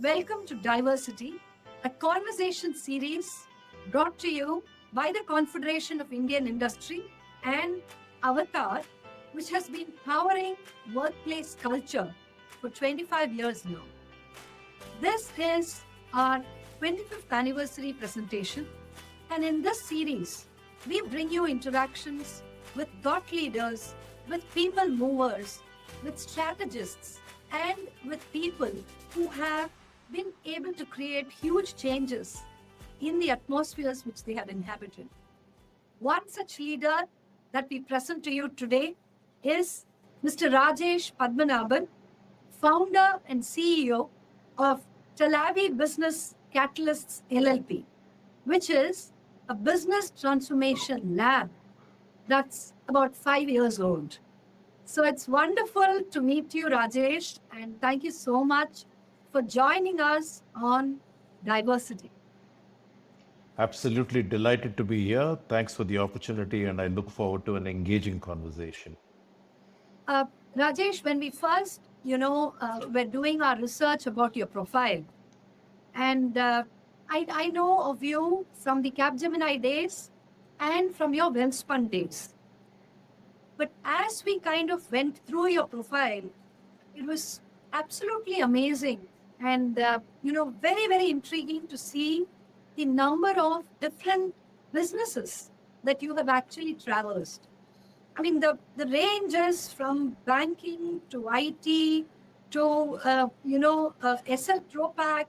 Welcome to Diversity, a conversation series brought to you by the Confederation of Indian Industry and Avatar, which has been powering workplace culture for 25 years now. This is our 25th anniversary presentation, and in this series, we bring you interactions with thought leaders, with people movers, with strategists, and with people who have been able to create huge changes in the atmospheres which they have inhabited. One such leader that we present to you today is Mr. Rajesh Padmanabhan, founder and CEO of Talavvy Business Catalysts LLP, which is a business transformation lab that's about 5 years old. So it's wonderful to meet you, Rajesh, and thank you so much for joining us on Diversity. Absolutely delighted to be here. Thanks for the opportunity, and I look forward to an engaging conversation. Rajesh, when we first, were doing our research about your profile, and I know of you from the Capgemini days and from your Wellspun days. But as we kind of went through your profile, it was absolutely amazing and, very, very intriguing to see the number of different businesses that you have actually traversed. I mean, the range is from banking to IT to, SL Propack,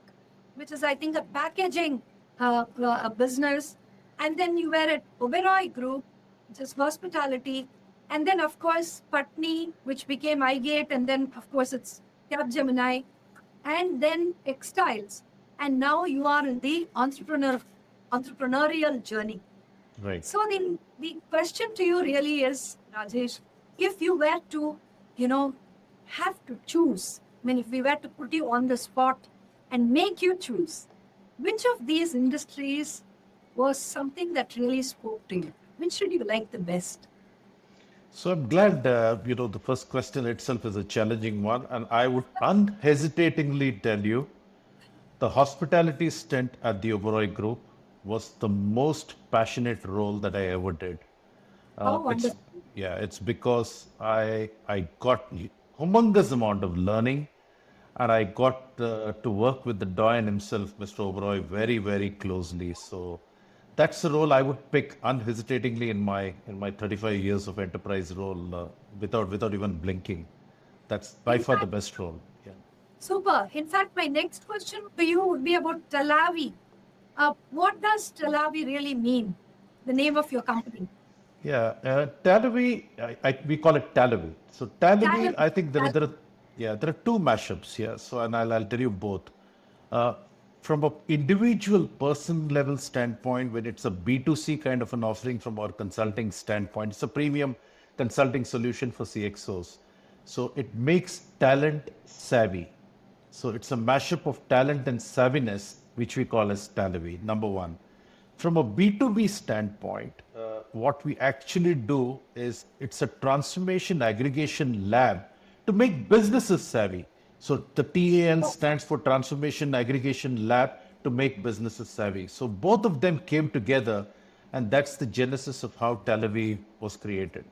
which is, I think, a packaging a business. And then you were at Oberoi Group, which is hospitality. And then, of course, Patni, which became iGate. And then, of course, it's Capgemini. And then textiles. And now you are in the entrepreneurial journey. Right. So the question to you really is, Rajesh, if you were to, have to choose, if we were to put you on the spot and make you choose, which of these industries was something that really spoke to you? Which should you like the best? So I'm glad, the first question itself is a challenging one, and I would unhesitatingly tell you the hospitality stint at the Oberoi Group was the most passionate role that I ever did. Wonderful. It's because I got humongous amount of learning, and I got to work with the Doyen himself, Mr. Oberoi, very, very closely. So that's the role I would pick unhesitatingly in my 35 years of enterprise role, without even blinking. That's by far the best role. Yeah. Super. In fact, my next question to you would be about Talavvy. What does Talavvy really mean? The name of your company? Yeah, Talavvy, we call it Talavvy. So Talavvy, I think there are two mashups here. So, and I'll tell you both. From an individual person level standpoint, when it's a B2C kind of an offering from our consulting standpoint, it's a premium consulting solution for CXOs. So it makes talent savvy. So it's a mashup of talent and savviness, which we call as Talavvy, number one. From a B2B standpoint, what we actually do is it's a transformation aggregation lab to make businesses savvy. So the TAL stands for Transformation Aggregation Lab to make businesses savvy. So both of them came together, and that's the genesis of how Talavvy was created.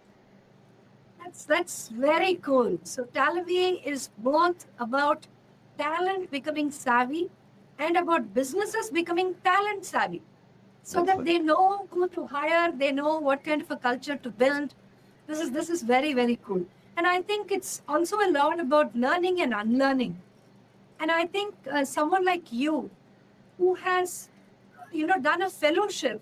That's very cool. So Talavvy is both about talent becoming savvy and about businesses becoming talent savvy. So that they know who to hire, they know what kind of a culture to build. This is very, very cool. And I think it's also a lot about learning and unlearning. And I think someone like you, who has, done a fellowship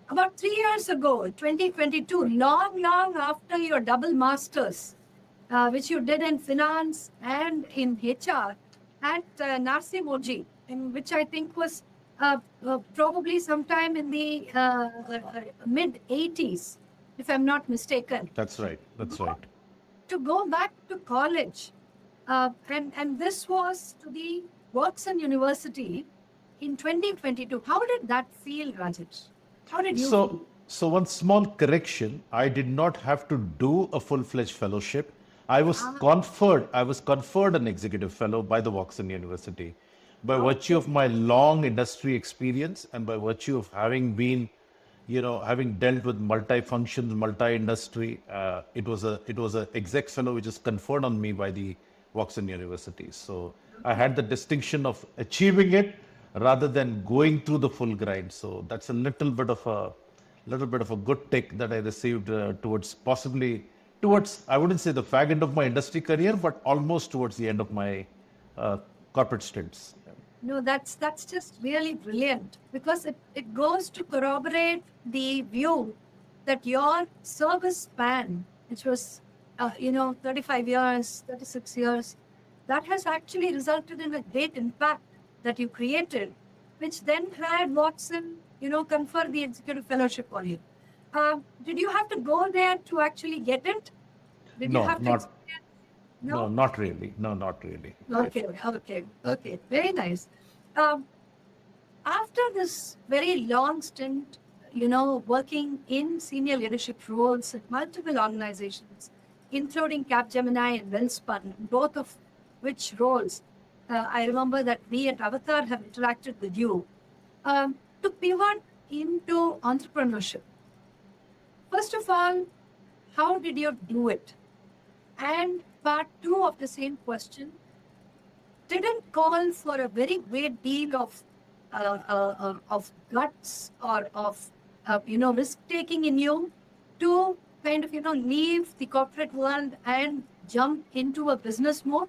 about 3 years ago, 2022, long after your double masters, which you did in finance and in HR at Narsi Moji, which I think was probably sometime in the mid 80s, if I'm not mistaken. That's right. To go back to college, and this was to the Watson University in 2022. How did that feel, Rajesh? How did you feel? So one small correction, I did not have to do a full-fledged fellowship. I was conferred an executive fellow by the Watson University by virtue Okay. of my long industry experience and by virtue of having been, having dealt with multi-functions, multi-industry. It was a exec fellow which is conferred on me by the Watson University. So I had the distinction of achieving it rather than going through the full grind. So that's a little bit of a good take that I received towards, I wouldn't say the fag end of my industry career, but almost towards the end of my uh, corporate stints. No, that's just really brilliant because it goes to corroborate the view that your service span, which was 35 years, 36 years, that has actually resulted in a great impact that you created, which then had Watson, confer the executive fellowship on you. Did you have to go there to actually get it? Did you No, have to not experience? no, No? not really. No, not really. Okay, okay, okay. Very nice. Um, After this very long stint, working in senior leadership roles at multiple organizations, including Capgemini and Wellspun, both of which roles I remember that we at Avatar have interacted with you, to pivot into entrepreneurship. First of all, how did you do it? And part two of the same question didn't call for a very great deal of guts or of risk taking in you to kind of leave the corporate world and jump into a business mode.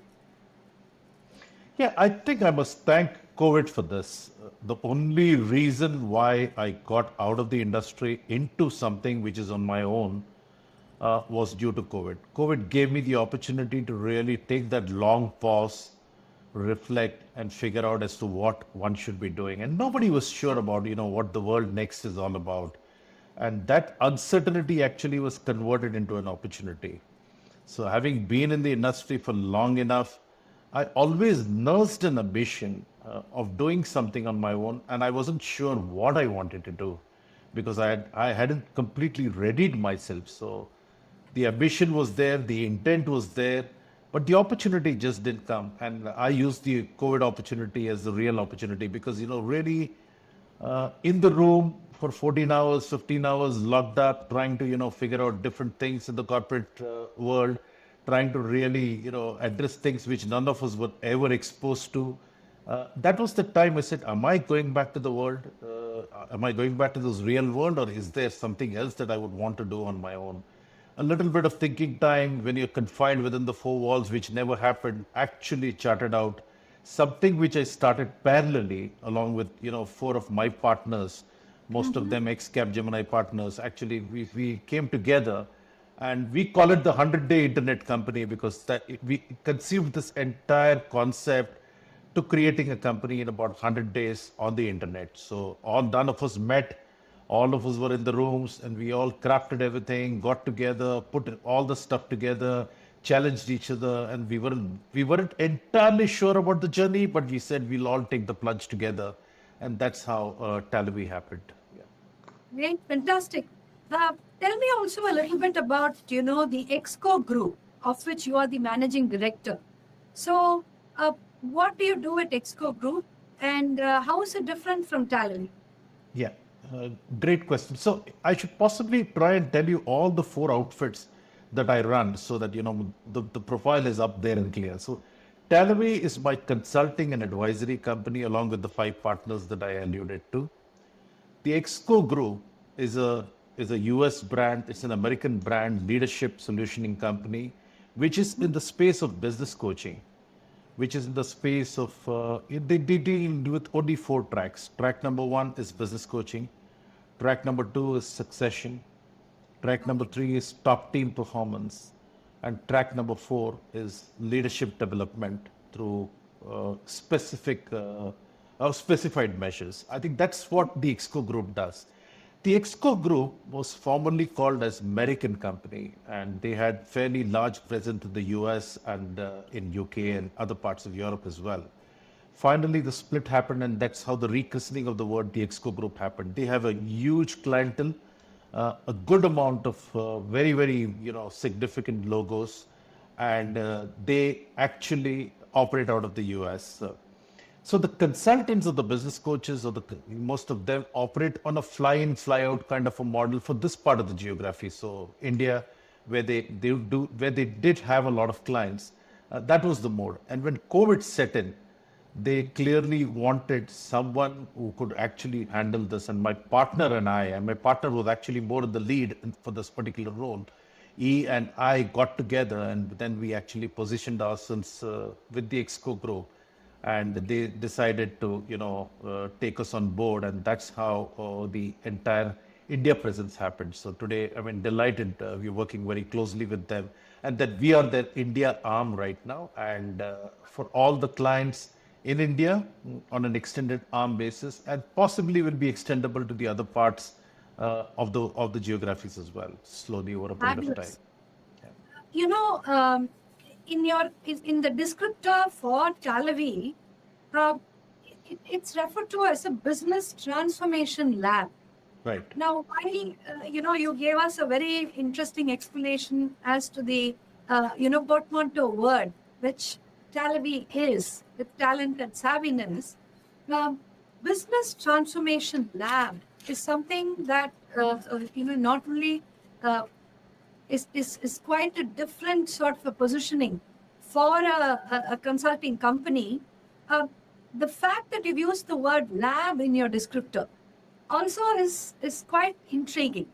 Yeah, I think I must thank COVID for this. The only reason why I got out of the industry into something which is on my own was due to COVID. COVID gave me the opportunity to really take that long pause, reflect, and figure out as to what one should be doing. And nobody was sure about, what the world next is all about. And that uncertainty actually was converted into an opportunity. So, having been in the industry for long enough, I always nursed an ambition of doing something on my own, and I wasn't sure what I wanted to do because I hadn't completely readied myself. So, the ambition was there, the intent was there, but the opportunity just didn't come. And I used the COVID opportunity as the real opportunity because, really in the room for 14 hours, 15 hours, locked up, trying to, figure out different things in the corporate world, trying to really, address things which none of us were ever exposed to. That was the time I said, am I going back to the world? Am I going back to this real world, or is there something else that I would want to do on my own? A little bit of thinking time when you're confined within the four walls, which never happened, actually charted out something which I started parallelly along with, four of my partners, most of them ex-Capgemini partners. Actually, we came together and we call it the 100-day internet company because we conceived this entire concept to creating a company in about 100 days on the internet. So none of us met, all of us were in the rooms, and we all crafted everything, got together, put all the stuff together, challenged each other, and we weren't entirely sure about the journey, but we said we'll all take the plunge together, and that's how Talavvy happened. Yeah. Great, fantastic. Tell me also a little bit about, the Exco group, of which you are the managing director. So, what do you do at Exco group, and how is it different from Talavvy? Yeah, great question. So I should possibly try and tell you all the four outfits that I run so that the profile is up there and clear. So Talavvy is my consulting and advisory company along with the five partners that I alluded to. The Exco Group is a US brand, it's an American brand leadership solutioning company, which is in the space of business coaching, which is in the space of, they deal with only four tracks. Track number one is business coaching. Track number two is succession. Track number three is top team performance. And track number four is leadership development through specified measures. I think that's what the Exco Group does. The Exco Group was formerly called as American Company, and they had fairly large presence in the US and in UK and other parts of Europe as well. Finally, the split happened, and that's how the rechristening of the word the Exco Group happened. They have a huge clientele, a good amount of very, very significant logos, and they actually operate out of the US. So the consultants or the business coaches or most of them operate on a fly in, fly out kind of a model for this part of the geography. So India, where they did have a lot of clients, that was the mode. And when COVID set in, they clearly wanted someone who could actually handle this. And my partner was actually more of the lead for this particular role. He and I got together, and then we actually positioned ourselves with the Exco Group, and they decided to, take us on board, and that's how the entire India presence happened. So today, I mean, delighted we're working very closely with them, and that we are their India arm right now, and for all the clients in India on an extended arm basis, and possibly will be extendable to the other parts of the geographies as well, slowly over a period of time. Fabulous. You know, in the descriptor for Talavvy, it's referred to as a business transformation lab. Right. Now, you gave us a very interesting explanation as to the, portmanteau word, which Talavvy is, with talent and savviness. Business transformation lab is something that, not only is quite a different sort of a positioning for a consulting company. The fact that you've used the word lab in your descriptor also is quite intriguing.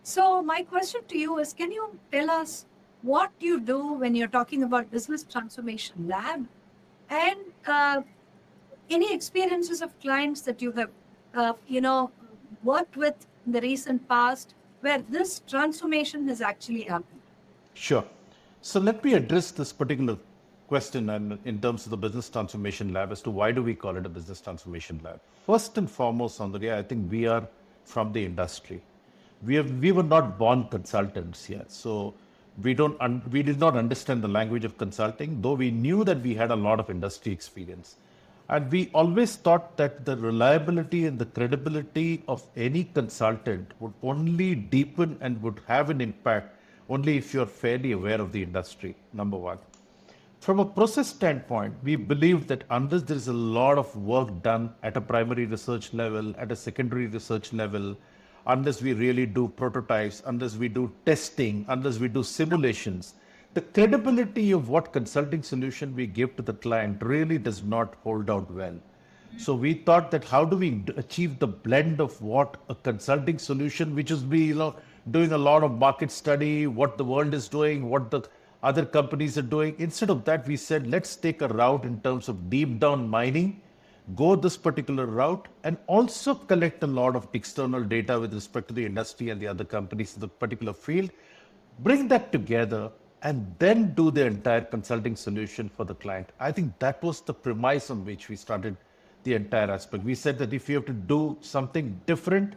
So my question to you is, can you tell us what you do when you're talking about business transformation lab, and any experiences of clients that you have, worked with in the recent past where this transformation has actually happened? Sure. So let me address this particular question and in terms of the business transformation lab as to why do we call it a business transformation lab. First and foremost, Sandhya, I think we are from the industry. We were not born consultants yet, so we did not understand the language of consulting, though we knew that we had a lot of industry experience. And we always thought that the reliability and the credibility of any consultant would only deepen and would have an impact only if you're fairly aware of the industry, number one. From a process standpoint, we believe that unless there is a lot of work done at a primary research level, at a secondary research level, unless we really do prototypes, unless we do testing, unless we do simulations, the credibility of what consulting solution we give to the client really does not hold out well. So we thought that how do we achieve the blend of what a consulting solution, which is doing a lot of market study, what the world is doing, what the other companies are doing. Instead of that, we said, let's take a route in terms of deep down mining, go this particular route, and also collect a lot of external data with respect to the industry and the other companies in the particular field, bring that together, and then do the entire consulting solution for the client. I think that was the premise on which we started the entire aspect. We said that if you have to do something different,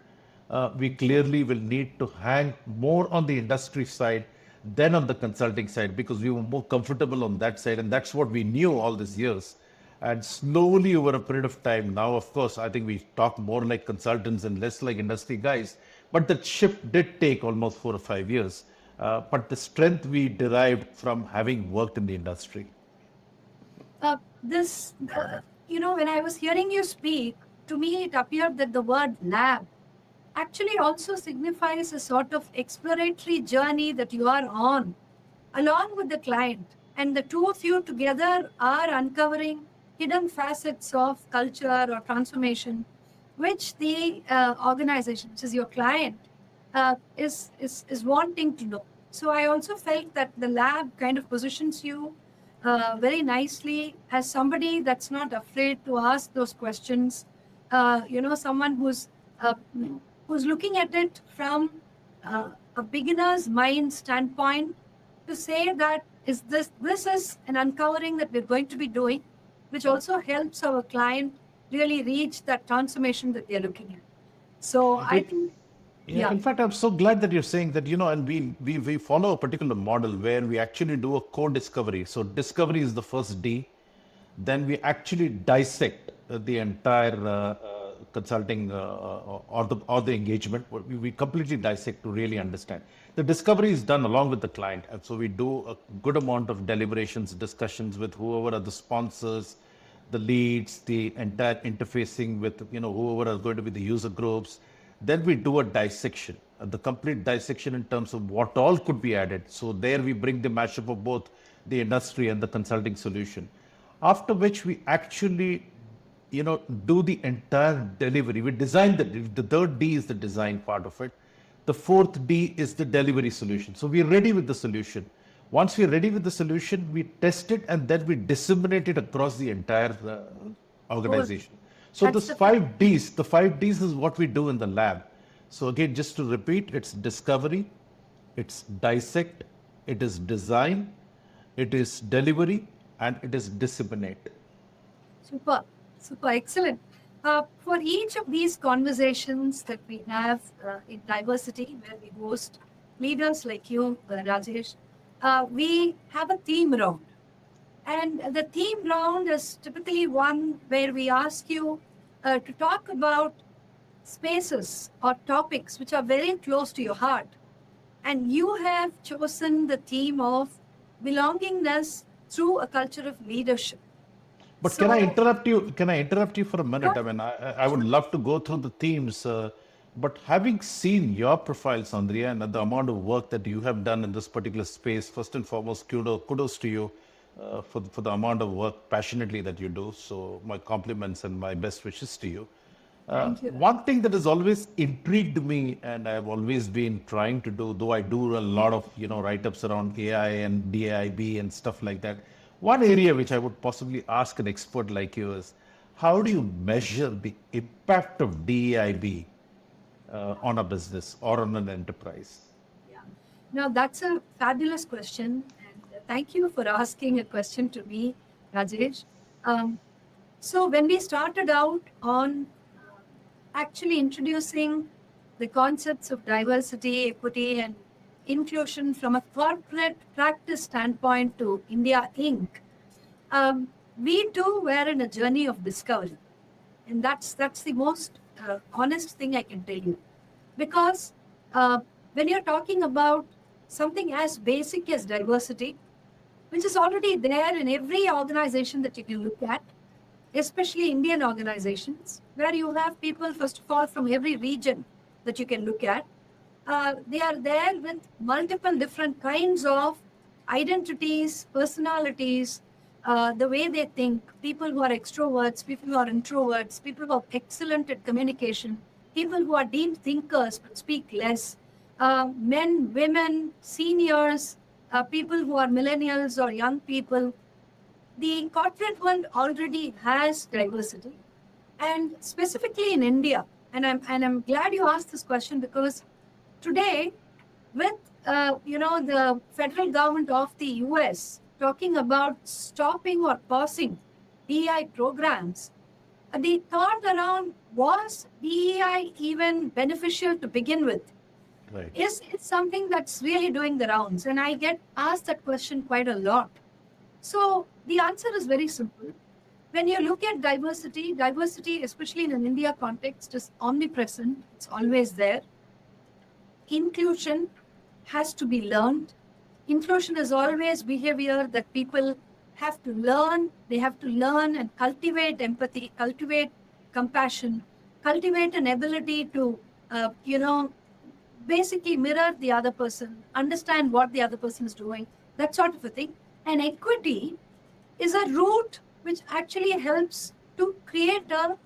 we clearly will need to hang more on the industry side than on the consulting side, because we were more comfortable on that side, and that's what we knew all these years. And slowly over a period of time, now of course, I think we talk more like consultants and less like industry guys, but that shift did take almost 4 or 5 years. But the strength we derived from having worked in the industry. When I was hearing you speak, to me it appeared that the word lab actually also signifies a sort of exploratory journey that you are on along with the client. And the two of you together are uncovering hidden facets of culture or transformation, which the organization, which is your client, is wanting to know. So I also felt that the lab kind of positions you very nicely as somebody that's not afraid to ask those questions. Someone who's looking at it from a beginner's mind standpoint, to say that this is an uncovering that we're going to be doing, which also helps our client really reach that transformation that they're looking at. So I think. Yeah. In fact, I'm so glad that you're saying that, and we follow a particular model where we actually do a co-discovery. So discovery is the first D. Then we actually dissect the entire consulting or the engagement. We completely dissect to really understand. The discovery is done along with the client, and so we do a good amount of deliberations, discussions with whoever are the sponsors, the leads, the entire interfacing with whoever are going to be the user groups. Then we do a dissection, the complete dissection in terms of what all could be added. So there we bring the mashup of both the industry and the consulting solution. After which we actually do the entire delivery. We design the third D is the design part of it. The fourth D is the delivery solution. So we're ready with the solution. Once we're ready with the solution, we test it and then we disseminate it across the entire organization. So That's the 5 Ds, the 5 Ds is what we do in the lab. So again, just to repeat, it's discovery, it's dissect, it is design, it is delivery, and it is disseminate. Super, super excellent. For each of these conversations that we have in diversity, where we host leaders like you, Rajesh, we have a theme round. And the theme round is typically one where we ask you to talk about spaces or topics which are very close to your heart. And you have chosen the theme of belongingness through a culture of leadership. But can I interrupt you? Can I interrupt you for a minute? I mean, I would love to go through the themes, but having seen your profiles, Andrea, and the amount of work that you have done in this particular space, first and foremost, kudos to you for the amount of work passionately that you do. So my compliments and my best wishes to you. Thank you. One thing that has always intrigued me, and I've always been trying to do, though I do a lot of write-ups around AI and DAIB and stuff like that. One area which I would possibly ask an expert like you is, how do you measure the impact of DAIB on a business or on an enterprise? Yeah. Now, that's a fabulous question. And thank you for asking a question to me, Rajesh. So when we started out on actually introducing the concepts of diversity, equity, and inclusion from a corporate practice standpoint to India Inc., we too were in a journey of discovery. And that's the most honest thing I can tell you. Because when you're talking about something as basic as diversity, which is already there in every organization that you can look at, especially Indian organizations, where you have people, first of all, from every region that you can look at. They are there with multiple different kinds of identities, personalities, the way they think, people who are extroverts, people who are introverts, people who are excellent at communication, people who are deep thinkers but speak less, men, women, seniors, people who are millennials or young people. The corporate world already has diversity, and specifically in India. And I'm glad you asked this question, because today, with the federal government of the US talking about stopping or pausing DEI programs, the thought around, was DEI even beneficial to begin with? Right. Is it something that's really doing the rounds? And I get asked that question quite a lot. So the answer is very simple. When you look at diversity, especially in an India context, is omnipresent. It's always there. Inclusion has to be learned. Inclusion is always behavior that people have to learn. They have to learn and cultivate empathy, cultivate compassion, cultivate an ability to, basically mirror the other person, understand what the other person is doing, that sort of a thing. And equity is a route which actually helps to create a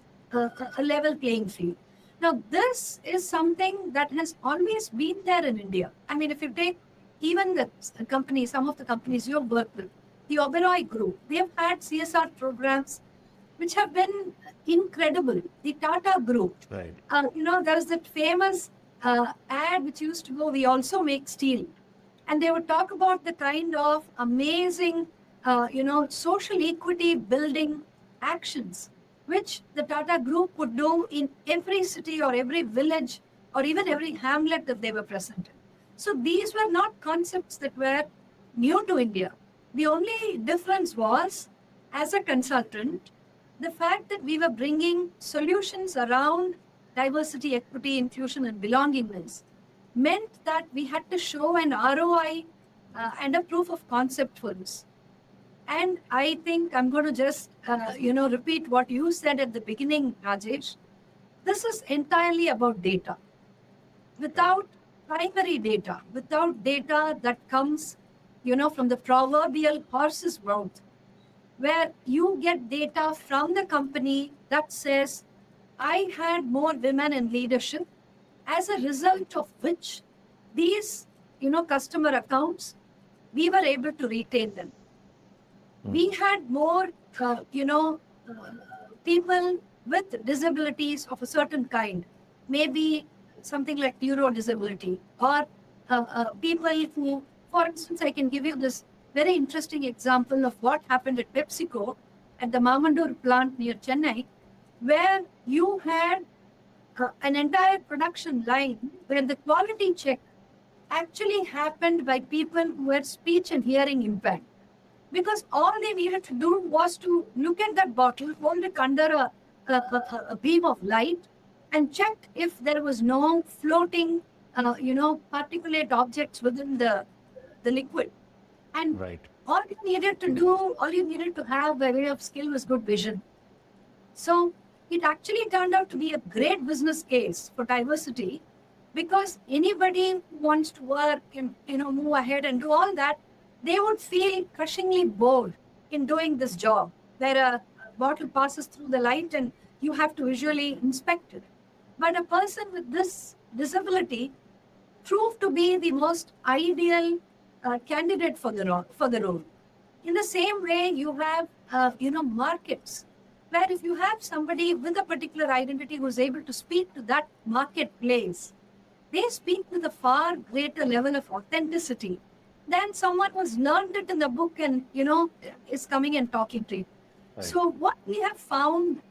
level playing field. Now, this is something that has always been there in India. I mean, if you take even the company, some of the companies you have worked with, the Oberoi Group, they have had CSR programs which have been incredible. The Tata Group, Right. There's that famous ad which used to go, "We also make steel." And they would talk about the kind of amazing, social equity building actions, which the Tata Group would do in every city or every village or even every hamlet that they were present in. So these were not concepts that were new to India. The only difference was, as a consultant, the fact that we were bringing solutions around diversity, equity, inclusion, and belongingness meant that we had to show an ROI and a proof of concept for this. And I think I'm going to just, repeat what you said at the beginning, Rajesh. This is entirely about data. Without primary data, without data that comes, from the proverbial horse's mouth, where you get data from the company that says, I had more women in leadership, as a result of which these, customer accounts, we were able to retain them. We had more, people with disabilities of a certain kind, maybe something like neuro disability, or people who, for instance, I can give you this very interesting example of what happened at PepsiCo at the Mamandur plant near Chennai, where you had an entire production line where the quality check actually happened by people who had speech and hearing impairment. Because all they needed to do was to look at that bottle, hold it under a beam of light, and check if there was no floating, particulate objects within the liquid. And Right. all you needed to do, all you needed to have by way of skill was good vision. So it actually turned out to be a great business case for diversity, because anybody who wants to work and move ahead and do all that, they would feel crushingly bored in doing this job, where a bottle passes through the light and you have to visually inspect it. But a person with this disability proved to be the most ideal candidate for the role. In the same way, you have markets, where if you have somebody with a particular identity who is able to speak to that marketplace, they speak with a far greater level of authenticity than someone who's learned it in the book and is coming and talking to you. Right. So what we have found,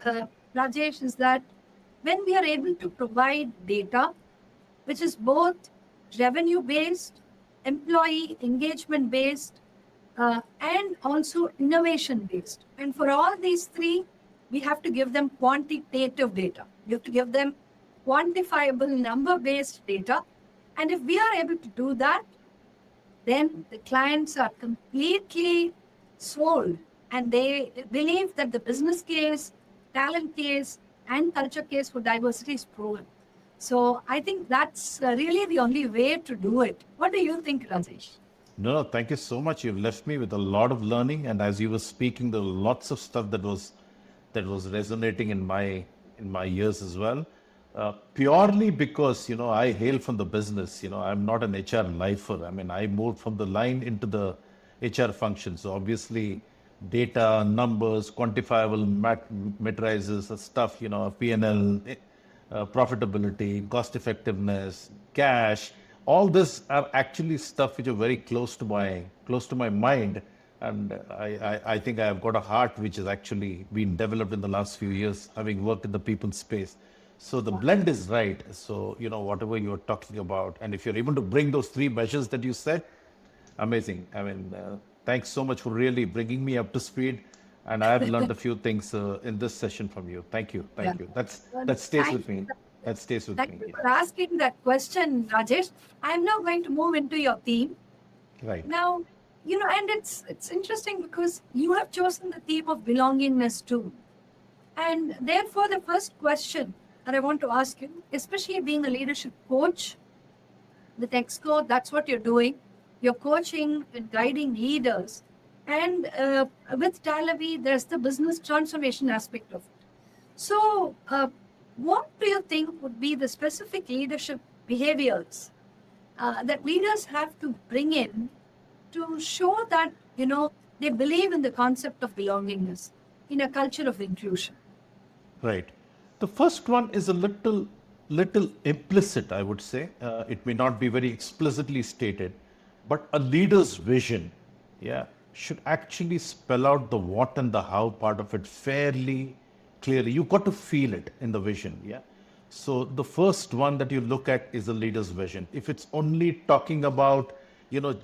Rajesh, is that when we are able to provide data, which is both revenue-based, employee engagement-based, and also innovation-based. And for all these three, we have to give them quantitative data. We have to give them quantifiable number-based data. And if we are able to do that, then the clients are completely sold, and they believe that the business case, talent case, and culture case for diversity is proven. So I think that's really the only way to do it. What do you think, Rajesh? No, thank you so much. You've left me with a lot of learning, and as you were speaking, there were lots of stuff that was resonating in my ears as well. Purely because I hail from the business. I'm not an HR lifer. I mean, I moved from the line into the HR function. So obviously, data, numbers, quantifiable metrics, stuff. P&L, profitability, cost effectiveness, cash. All this are actually stuff which are very close to my mind, and I think I have got a heart which has actually been developed in the last few years, having worked in the people space. So the blend is right. So whatever you're talking about, and if you're able to bring those three measures that you said, amazing. I mean, thanks so much for really bringing me up to speed, and I have learned a few things in this session from you. Thank you. That stays with me. That stays with Thank me. you for asking that question, Rajesh. I'm now going to move into your theme. Right. Now, and it's interesting because you have chosen the theme of belongingness too. And therefore, the first question that I want to ask you, especially being a leadership coach with Exco, that's what you're doing. You're coaching and guiding leaders. And with Talavvy, there's the business transformation aspect of it. So, what do you think would be the specific leadership behaviors that leaders have to bring in to show that, they believe in the concept of belongingness in a culture of inclusion? Right. The first one is a little implicit, I would say. It may not be very explicitly stated, but a leader's vision, should actually spell out the what and the how part of it fairly clearly. You've got to feel it in the vision, So the first one that you look at is a leader's vision. If it's only talking about,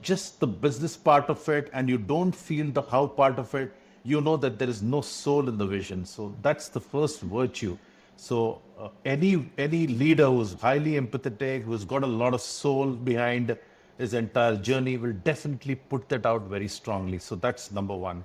just the business part of it, and you don't feel the how part of it, you know that there is no soul in the vision. So that's the first virtue. So any leader who's highly empathetic, who's got a lot of soul behind his entire journey, will definitely put that out very strongly. So that's number one.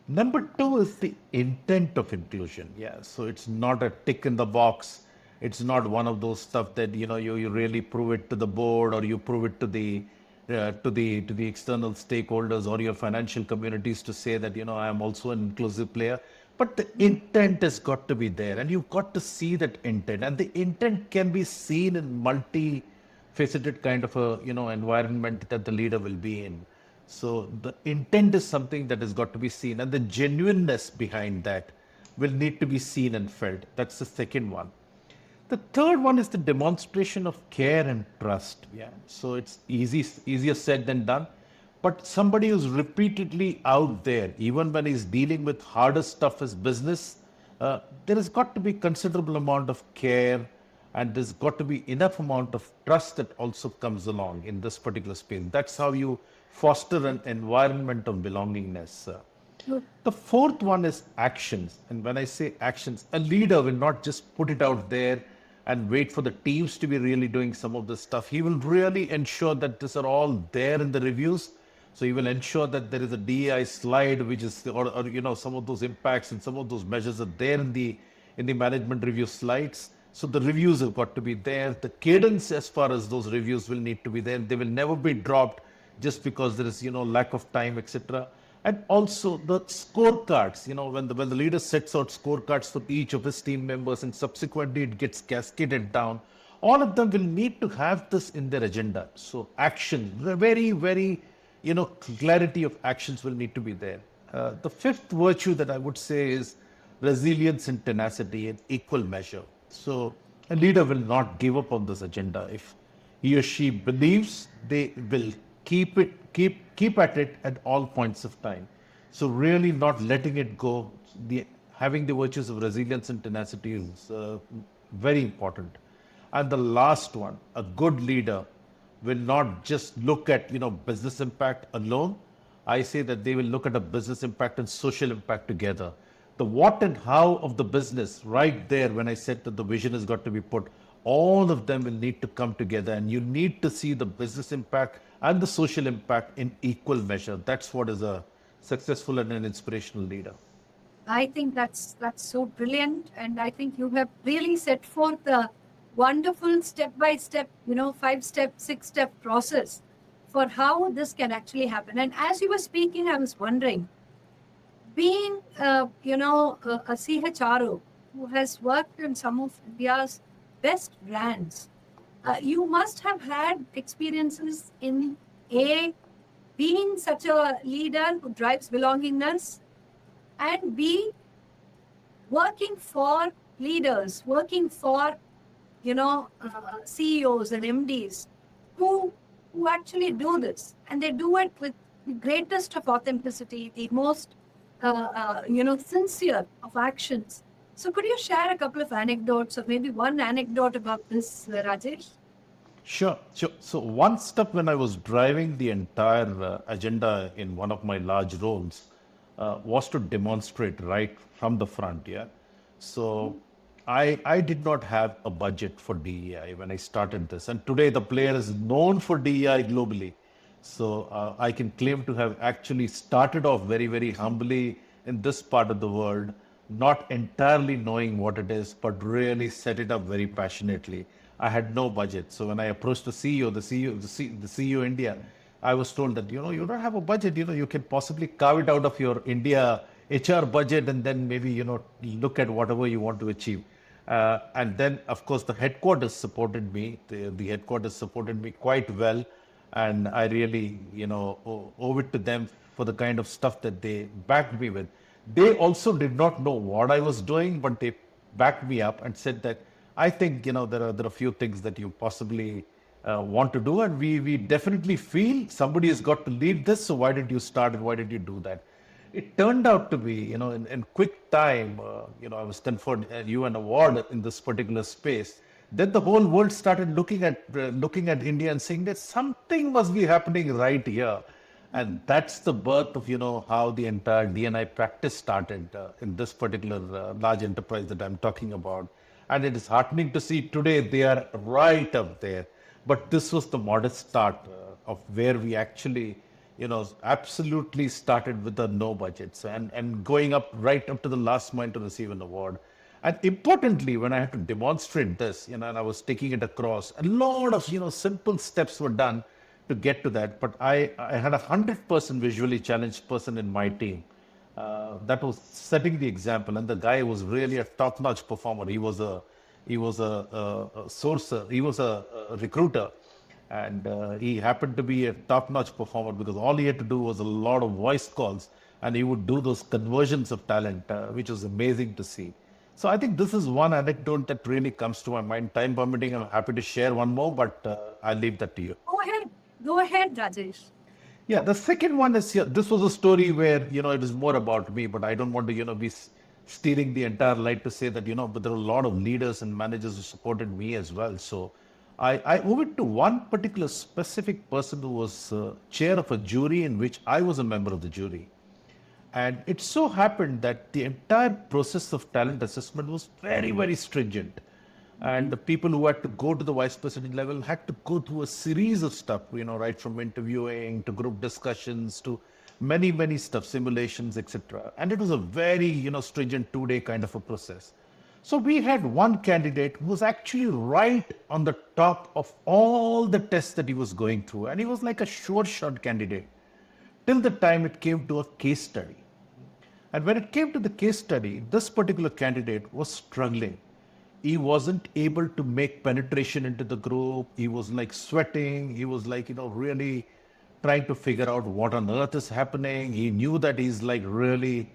Number two is the intent of inclusion. Yeah, so it's not a tick in the box. It's not one of those stuff that you really prove it to the board, or you prove it to the external stakeholders or your financial communities to say that I am also an inclusive player. But the intent has got to be there, and you've got to see that intent, and the intent can be seen in multi-faceted kind of a environment that the leader will be in. So the intent is something that has got to be seen, and the genuineness behind that will need to be seen and felt. That's the second one. The third one is the demonstration of care and trust. Yeah. So it's easier said than done. But somebody who's repeatedly out there, even when he's dealing with harder stuff as business, there has got to be considerable amount of care, and there's got to be enough amount of trust that also comes along in this particular space. That's how you foster an environment of belongingness. The fourth one is actions. And when I say actions, a leader will not just put it out there and wait for the teams to be really doing some of this stuff. He will really ensure that these are all there in the reviews. So he will ensure that there is a DEI slide, which is, or some of those impacts and some of those measures are there in the management review slides. So the reviews have got to be there. The cadence as far as those reviews will need to be there. They will never be dropped just because there is lack of time, etc. And also the scorecards, when the leader sets out scorecards for each of his team members, and subsequently it gets cascaded down, all of them will need to have this in their agenda. So action, very, very, clarity of actions will need to be there. The fifth virtue that I would say is resilience and tenacity in equal measure. So a leader will not give up on this agenda. If he or she believes, they will keep at it at all points of time. So really not letting it go. Having the virtues of resilience and tenacity is very important. And the last one, a good leader will not just look at business impact alone. I say that they will look at a business impact and social impact together. The what and how of the business right there, when I said that the vision has got to be put, all of them will need to come together, and you need to see the business impact and the social impact in equal measure. That's what is a successful and an inspirational leader. I think that's so brilliant, and I think you have really set forth the wonderful step-by-step, 5-step, 6-step process for how this can actually happen. And as you were speaking, I was wondering, being, a CHRO who has worked in some of India's best brands, you must have had experiences in being such a leader who drives belongingness, and B, working for leaders, working for CEOs and MDs who actually do this, and they do it with the greatest of authenticity, the most sincere of actions. So could you share a couple of anecdotes, or maybe one anecdote about this, Rajesh? Sure. So one step when I was driving the entire agenda in one of my large roles was to demonstrate right from the front. Yeah. So I did not have a budget for DEI when I started this. And today the player is known for DEI globally. So I can claim to have actually started off very, very humbly in this part of the world, not entirely knowing what it is, but really set it up very passionately. I had no budget. So when I approached the CEO India, I was told that, you don't have a budget, you can possibly carve it out of your India HR budget, and then maybe, look at whatever you want to achieve. And then, of course, the headquarters supported me. The headquarters supported me quite well. And I really, owe it to them for the kind of stuff that they backed me with. They also did not know what I was doing, but they backed me up and said that, I think, there are a few things that you possibly want to do. And we definitely feel somebody has got to lead this. So why did you start and why did you do that? It turned out to be, in quick time, I was conferred a UN award in this particular space. Then the whole world started looking at India and saying that something must be happening right here. And that's the birth of, how the entire D&I practice started in this particular large enterprise that I'm talking about. And it is heartening to see today they are right up there. But this was the modest start of where we actually, absolutely started with a no budgets and going up right up to the last mile to receive an award. And importantly, when I had to demonstrate this, and I was taking it across, a lot of, simple steps were done to get to that. But I had 100% visually challenged person in my team that was setting the example. And the guy was really a top-notch performer. He was a sourcer. He was a recruiter. And he happened to be a top-notch performer because all he had to do was a lot of voice calls and he would do those conversions of talent, which was amazing to see. So I think this is one anecdote that really comes to my mind. Time permitting, I'm happy to share one more, but I'll leave that to you. Go ahead, Rajesh. Yeah, the second one is, this was a story where, it is more about me, but I don't want to, be stealing the entire light to say that, but there are a lot of leaders and managers who supported me as well. So I owe it to one particular specific person who was chair of a jury in which I was a member of the jury. And it so happened that the entire process of talent assessment was very, very stringent. And the people who had to go to the vice president level had to go through a series of stuff, right from interviewing to group discussions to many, many stuff, simulations, etc. And it was a very, stringent 2-day kind of a process. So we had one candidate who was actually right on the top of all the tests that he was going through. And he was like a sure shot candidate till the time it came to a case study. And when it came to the case study, this particular candidate was struggling. He wasn't able to make penetration into the group. He was like sweating. He was like, really trying to figure out what on earth is happening. He knew that he's like really,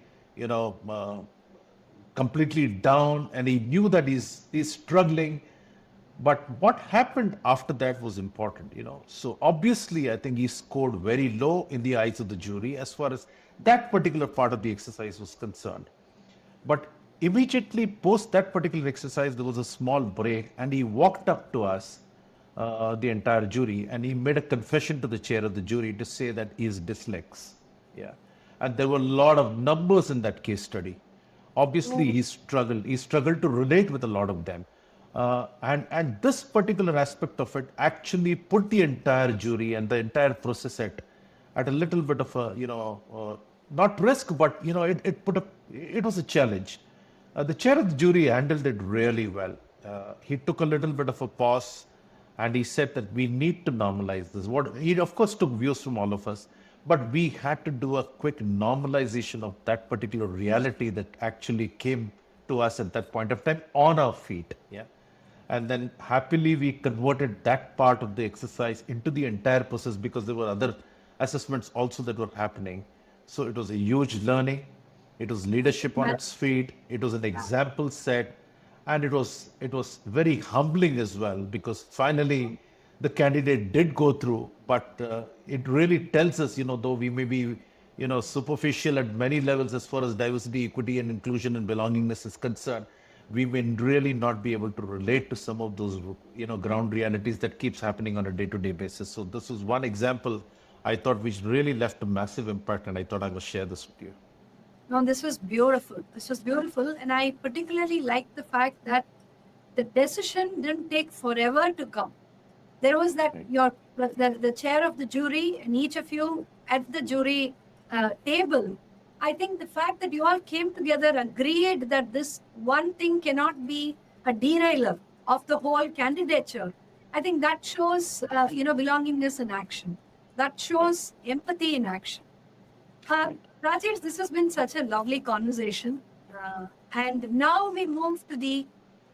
completely down, and he knew that he's struggling. But what happened after that was important, So obviously, I think he scored very low in the eyes of the jury as far as that particular part of the exercise was concerned. But immediately post that particular exercise, there was a small break, and he walked up to us, the entire jury, and he made a confession to the chair of the jury to say that he is dyslexic. Yeah. And there were a lot of numbers in that case study. Obviously, he struggled. He struggled to relate with a lot of them. And this particular aspect of it actually put the entire jury and the entire process at a little bit of a, not risk, but, it was a challenge. The chair of the jury handled it really well. He took a little bit of a pause and he said that we need to normalize this. He, of course, took views from all of us, but we had to do a quick normalization of that particular reality that actually came to us at that point of time on our feet. Yeah. And then happily we converted that part of the exercise into the entire process because there were other assessments also that were happening. So it was a huge learning. It was leadership on its feet. It was an example set. And it was very humbling as well because finally the candidate did go through, but it really tells us, though we may be, superficial at many levels as far as diversity, equity, and inclusion and belongingness is concerned, we may really not be able to relate to some of those, ground realities that keeps happening on a day-to-day basis. So this was one example I thought which really left a massive impact, and I thought I would share this with you. No, this was beautiful. This was beautiful. And I particularly like the fact that the decision didn't take forever to come. There was that the chair of the jury and each of you at the jury table. I think the fact that you all came together, agreed that this one thing cannot be a derailer of the whole candidature. I think that shows, belongingness in action. That shows empathy in action. Rajesh, this has been such a lovely conversation. And now we move to the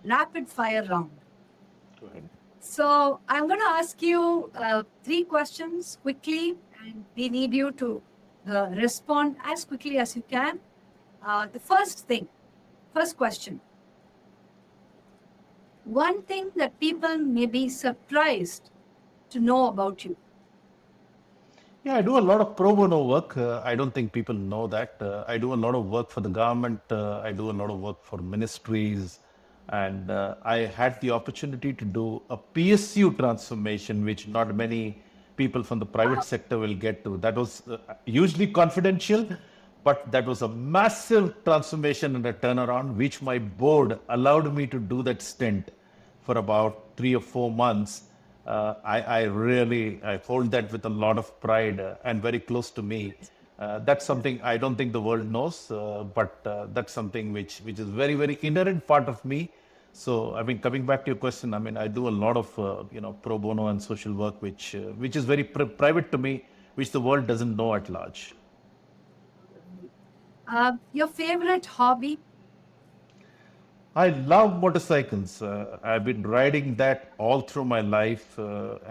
rapid fire round. Go ahead. So I'm going to ask you 3 questions quickly, and we need you to respond as quickly as you can. The first question. One thing that people may be surprised to know about you. Yeah, I do a lot of pro bono work. I don't think people know that. I do a lot of work for the government. I do a lot of work for ministries. And I had the opportunity to do a PSU transformation, which not many people from the private sector will get to. That was usually confidential, but that was a massive transformation and a turnaround, which my board allowed me to do that stint for about 3 or 4 months. I hold that with a lot of pride and very close to me. That's something I don't think the world knows, but that's something which is very, very inherent part of me. So, I mean, coming back to your question, I mean, I do a lot of, pro bono and social work, which is very private to me, which the world doesn't know at large. Your favorite hobby? I love motorcycles. I've been riding that all through my life,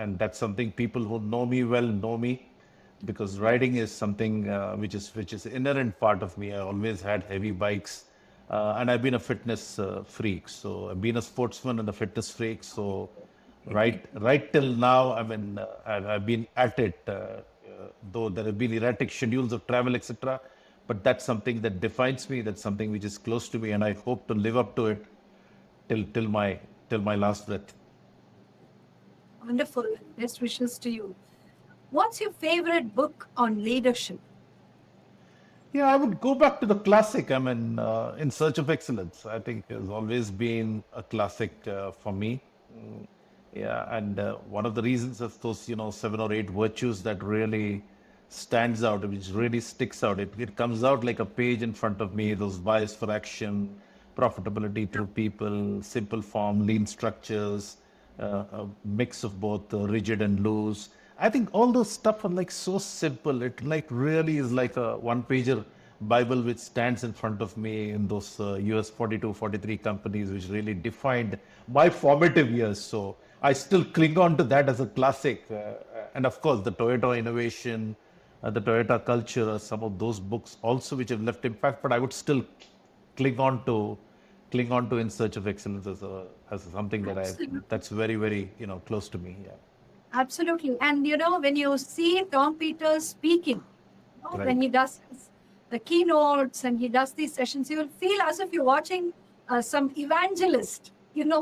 and that's something people who know me well know me, because riding is something which is inherent part of me. I always had heavy bikes, and I've been a fitness freak. So I've been a sportsman and a fitness freak. So right till now, I mean, I've been at it. Though there have been erratic schedules of travel, etc. But that's something that defines me. That's something which is close to me, and I hope to live up to it till my last breath. Wonderful. Best wishes to you. What's your favorite book on leadership? Yeah, I would go back to the classic. I mean, In Search of Excellence, I think has always been a classic for me. Yeah, and one of the reasons of those, 7 or 8 virtues that really stands out, which really sticks out. It comes out like a page in front of me. Those bias for action, profitability through people, simple form, lean structures, a mix of both rigid and loose. I think all those stuff are like so simple. It like really is like a one-pager Bible which stands in front of me in those US 42, 43 companies, which really defined my formative years. So I still cling on to that as a classic. And of course, the Toyota innovation, the Toyota culture, are some of those books also which have left impact. But I would still cling on to In Search of Excellence as something that's very, very close to me. Yeah. Absolutely. And when you see Tom Peters speaking, Right. when he does the keynotes and he does these sessions, you will feel as if you're watching some evangelist,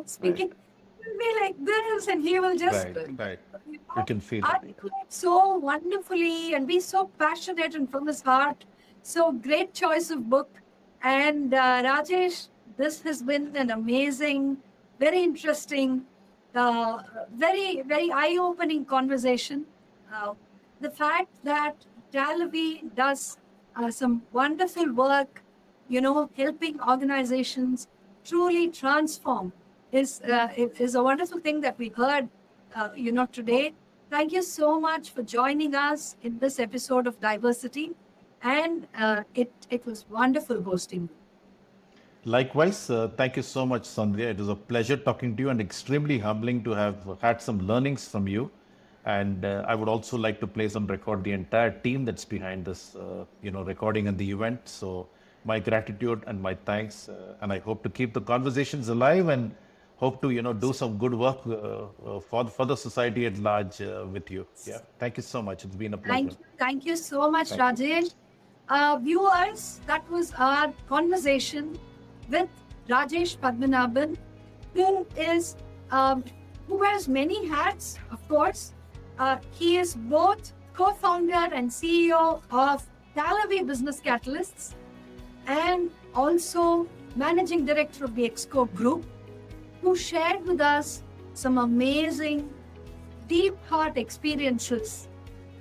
speaking. You'll be like this, and he will just Right. You can feel it. articulate so wonderfully and be so passionate and from his heart. So great choice of book. And Rajesh, this has been an amazing, very interesting, very, very eye-opening conversation. The fact that Talavvy does some wonderful work, helping organizations truly transform is a wonderful thing that we heard, today. Thank you so much for joining us in this episode of Diversity. And it was wonderful hosting. Likewise, thank you so much, Sandhya. It was a pleasure talking to you and extremely humbling to have had some learnings from you. And I would also like to place on record the entire team that's behind this, recording and the event. So my gratitude and my thanks. And I hope to keep the conversations alive and hope to, do some good work for the society at large with you. Yeah. Thank you so much. It's been a pleasure. Thank you so much, Rajesh. Viewers, that was our conversation with Rajesh Padmanabhan, who wears many hats, of course. He is both co-founder and CEO of Talavvy Business Catalysts and also managing director of the Exco Group, who shared with us some amazing, deep heart experiences,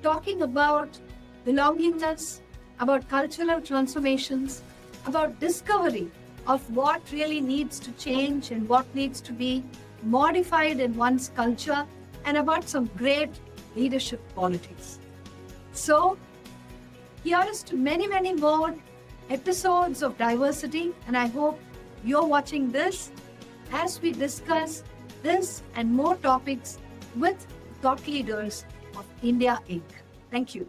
talking about belongingness, about cultural transformations, about discovery of what really needs to change and what needs to be modified in one's culture, and about some great leadership qualities. So, here is to many, many more episodes of Diversity, and I hope you're watching this as we discuss this and more topics with thought leaders of India Inc. Thank you.